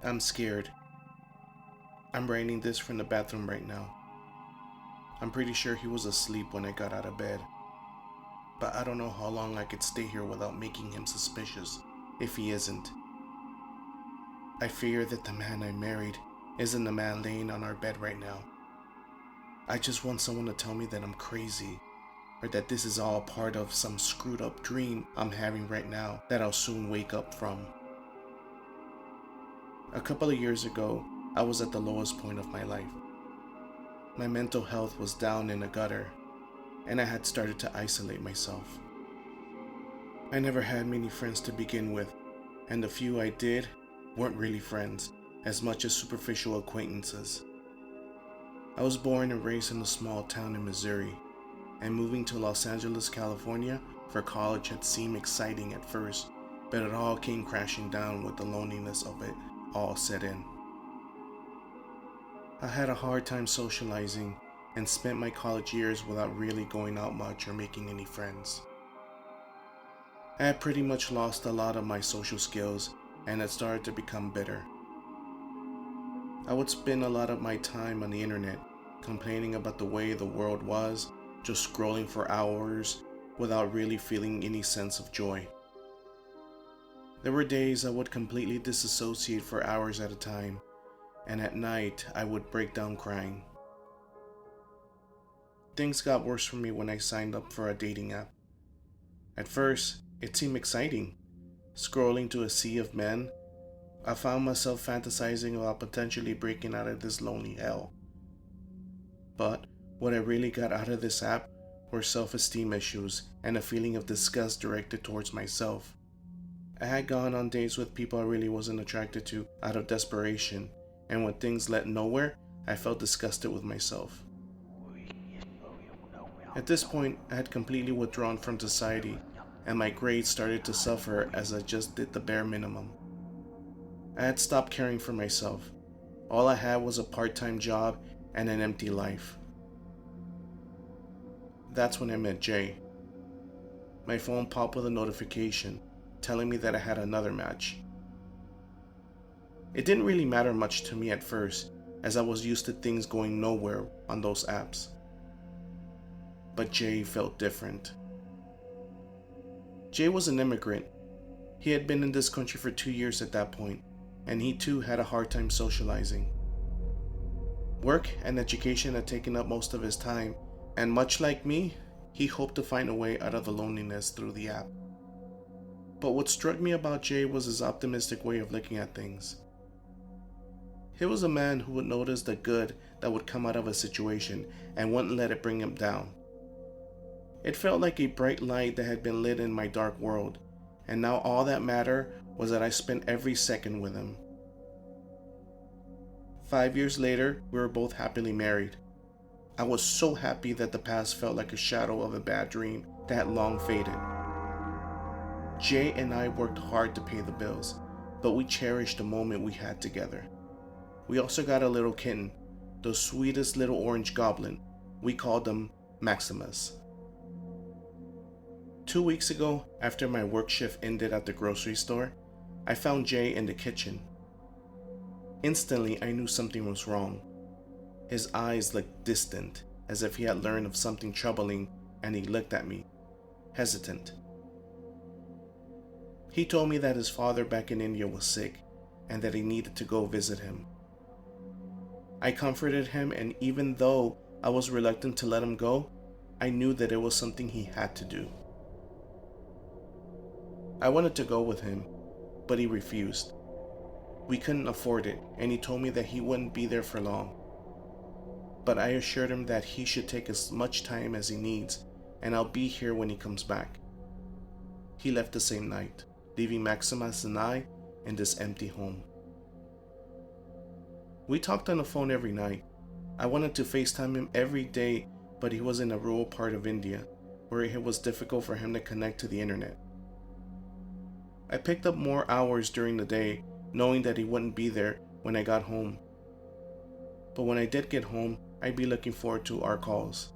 I'm scared. I'm writing this from the bathroom right now. I'm pretty sure he was asleep when I got out of bed, but I don't know how long I could stay here without making him suspicious if he isn't. I fear that the man I married isn't the man laying on our bed right now. I just want someone to tell me that I'm crazy, or that this is all part of some screwed up dream I'm having right now that I'll soon wake up from. A couple of years ago, I was at the lowest point of my life. My mental health was down in the gutter, and I had started to isolate myself. I never had many friends to begin with, and the few I did weren't really friends, as much as superficial acquaintances. I was born and raised in a small town in Missouri, and moving to Los Angeles, California for college had seemed exciting at first, but it all came crashing down with the loneliness of it all set in. I had a hard time socializing and spent my college years without really going out much or making any friends. I had pretty much lost a lot of my social skills and had started to become bitter. I would spend a lot of my time on the internet complaining about the way the world was, just scrolling for hours without really feeling any sense of joy. There were days I would completely disassociate for hours at a time, and at night I would break down crying. Things got worse for me when I signed up for a dating app. At first, it seemed exciting. Scrolling to a sea of men, I found myself fantasizing about potentially breaking out of this lonely hell. But what I really got out of this app were self-esteem issues and a feeling of disgust directed towards myself. I had gone on dates with people I really wasn't attracted to out of desperation, and when things led nowhere, I felt disgusted with myself. At this point, I had completely withdrawn from society, and my grades started to suffer as I just did the bare minimum. I had stopped caring for myself. All I had was a part-time job and an empty life. That's when I met Jay. My phone popped with a notification telling me that I had another match. It didn't really matter much to me at first, as I was used to things going nowhere on those apps. But Jay felt different. Jay was an immigrant. He had been in this country for 2 years at that point, and he too had a hard time socializing. Work and education had taken up most of his time, and much like me, he hoped to find a way out of the loneliness through the app. But what struck me about Jay was his optimistic way of looking at things. He was a man who would notice the good that would come out of a situation and wouldn't let it bring him down. It felt like a bright light that had been lit in my dark world, and now all that mattered was that I spent every second with him. 5 years later, we were both happily married. I was so happy that the past felt like a shadow of a bad dream that had long faded. Jay and I worked hard to pay the bills, but we cherished the moment we had together. We also got a little kitten, the sweetest little orange goblin. We called him Maximus. 2 weeks ago, after my work shift ended at the grocery store, I found Jay in the kitchen. Instantly, I knew something was wrong. His eyes looked distant, as if he had learned of something troubling, and he looked at me, hesitant. He told me that his father back in India was sick, and that he needed to go visit him. I comforted him, and even though I was reluctant to let him go, I knew that it was something he had to do. I wanted to go with him, but he refused. We couldn't afford it, and he told me that he wouldn't be there for long. But I assured him that he should take as much time as he needs, and I'll be here when he comes back. He left the same night, leaving Maximus and I in this empty home. We talked on the phone every night. I wanted to FaceTime him every day, but he was in a rural part of India, where it was difficult for him to connect to the internet. I picked up more hours during the day, knowing that he wouldn't be there when I got home. But when I did get home, I'd be looking forward to our calls.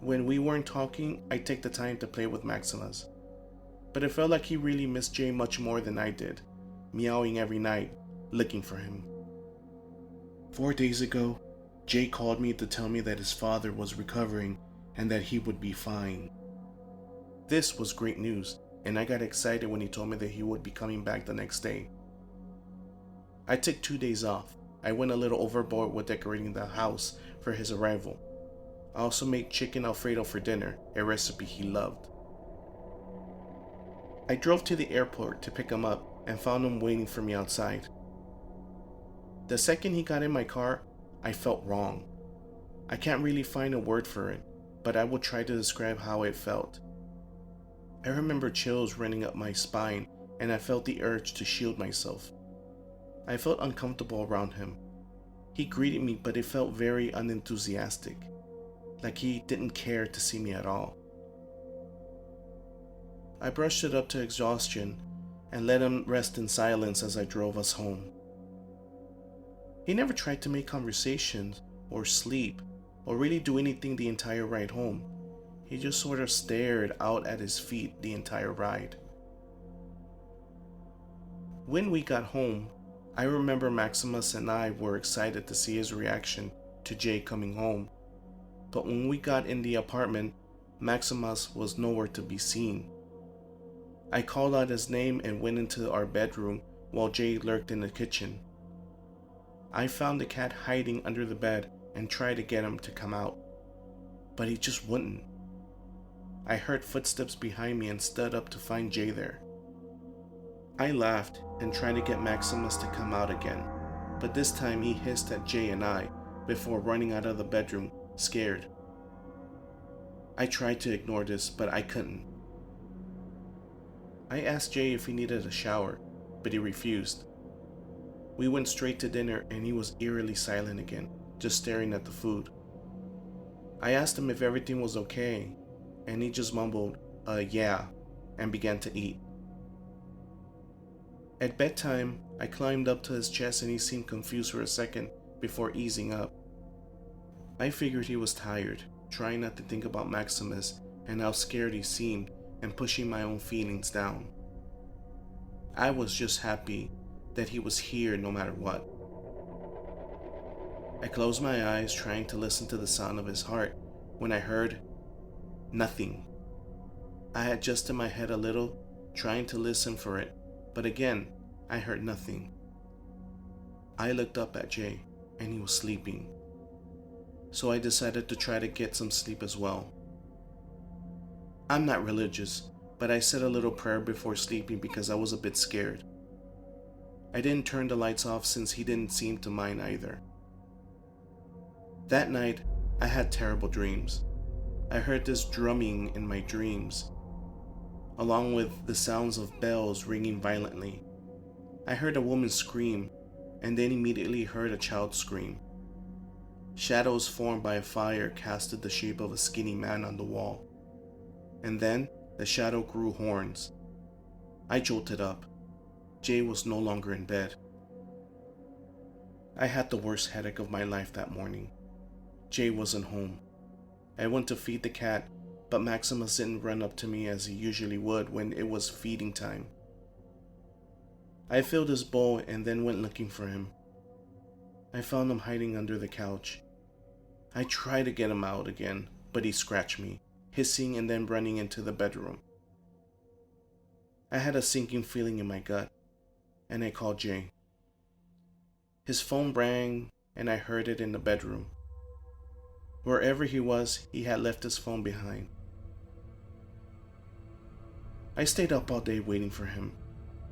When we weren't talking, I'd take the time to play with Maximus. But it felt like he really missed Jay much more than I did. meowing every night, looking for him. 4 days ago, Jay called me to tell me that his father was recovering and that he would be fine. This was great news, and I got excited when he told me that he would be coming back the next day. I took 2 days off. I went a little overboard with decorating the house for his arrival. I also made chicken Alfredo for dinner, a recipe he loved. I drove to the airport to pick him up and found him waiting for me outside. The second he got in my car, I felt wrong. I can't really find a word for it, but I will try to describe how it felt. I remember chills running up my spine, and I felt the urge to shield myself. I felt uncomfortable around him. He greeted me, but it felt very unenthusiastic, like he didn't care to see me at all. I brushed it up to exhaustion and let him rest in silence as I drove us home. He never tried to make conversations or sleep or really do anything the entire ride home. He just sort of stared out at his feet the entire ride. When we got home, I remember Maximus and I were excited to see his reaction to Jay coming home. But when we got in the apartment, Maximus was nowhere to be seen. I called out his name and went into our bedroom while Jay lurked in the kitchen. I found the cat hiding under the bed and tried to get him to come out, but he just wouldn't. I heard footsteps behind me and stood up to find Jay there. I laughed and tried to get Maximus to come out again, but this time he hissed at Jay and I before running out of the bedroom, scared. I tried to ignore this, but I couldn't. I asked Jay if he needed a shower, but he refused. We went straight to dinner and he was eerily silent again, just staring at the food. I asked him if everything was okay, and he just mumbled, yeah, and began to eat. At bedtime, I climbed up to his chest and he seemed confused for a second before easing up. I figured he was tired, trying not to think about Maximus and how scared he seemed and pushing my own feelings down. I was just happy that he was here no matter what. I closed my eyes trying to listen to the sound of his heart when I heard nothing. I adjusted my head a little, trying to listen for it, but again, I heard nothing. I looked up at Jay and he was sleeping, so I decided to try to get some sleep as well. I'm not religious, but I said a little prayer before sleeping because I was a bit scared. I didn't turn the lights off since he didn't seem to mind either. That night, I had terrible dreams. I heard this drumming in my dreams, along with the sounds of bells ringing violently. I heard a woman scream, and then immediately heard a child scream. Shadows formed by a fire casted the shape of a skinny man on the wall, and then the shadow grew horns. I jolted up. Jay was no longer in bed. I had the worst headache of my life that morning. Jay wasn't home. I went to feed the cat, but Maximus didn't run up to me as he usually would when it was feeding time. I filled his bowl and then went looking for him. I found him hiding under the couch. I tried to get him out again, but he scratched me, hissing and then running into the bedroom. I had a sinking feeling in my gut, and I called Jay. His phone rang, and I heard it in the bedroom. Wherever he was, he had left his phone behind. I stayed up all day waiting for him,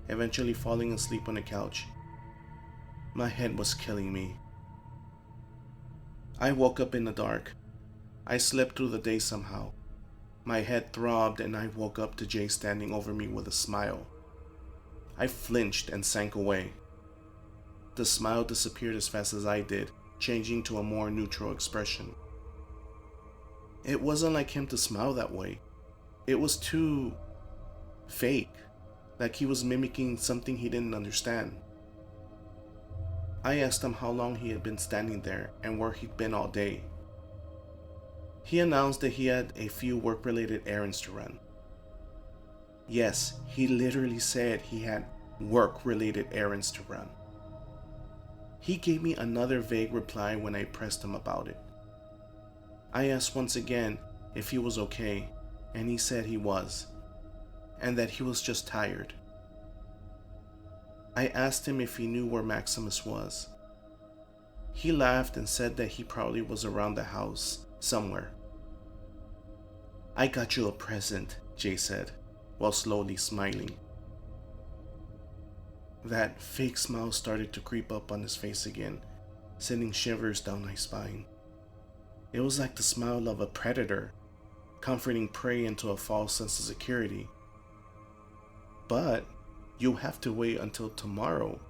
eventually falling asleep on the couch. My head was killing me. I woke up in the dark. I slept through the day somehow. My head throbbed and I woke up to Jay standing over me with a smile. I flinched and sank away. The smile disappeared as fast as I did, changing to a more neutral expression. It wasn't like him to smile that way. It was too fake, like he was mimicking something he didn't understand. I asked him how long he had been standing there and where he'd been all day. He announced that he had a few work-related errands to run. Yes, he literally said he had work-related errands to run. He gave me another vague reply when I pressed him about it. I asked once again if he was okay, and he said he was, and that he was just tired. I asked him if he knew where Maximus was. He laughed and said that he probably was around the house, somewhere. "I got you a present," Jay said, while slowly smiling. That fake smile started to creep up on his face again, sending shivers down my spine. It was like the smile of a predator, comforting prey into a false sense of security. "But you'll have to wait until tomorrow,"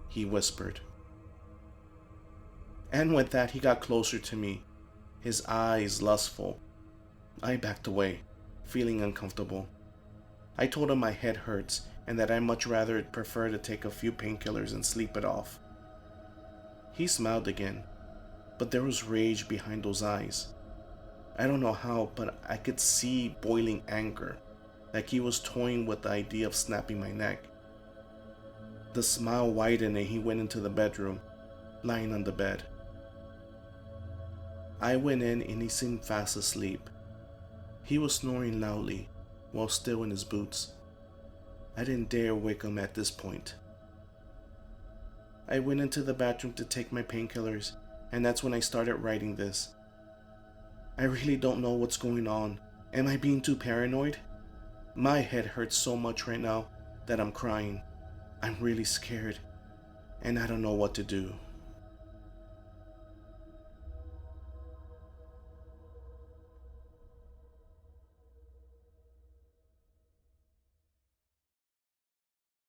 he whispered. And with that, he got closer to me, his eyes lustful. I backed away, feeling uncomfortable. I told him my head hurts and that I much rather prefer to take a few painkillers and sleep it off. He smiled again, but there was rage behind those eyes. I don't know how, but I could see boiling anger, like he was toying with the idea of snapping my neck. The smile widened and he went into the bedroom, lying on the bed. I went in and he seemed fast asleep. He was snoring loudly, while still in his boots. I didn't dare wake him at this point. I went into the bathroom to take my painkillers, and that's when I started writing this. I really don't know what's going on. Am I being too paranoid? My head hurts so much right now that I'm crying. I'm really scared, and I don't know what to do.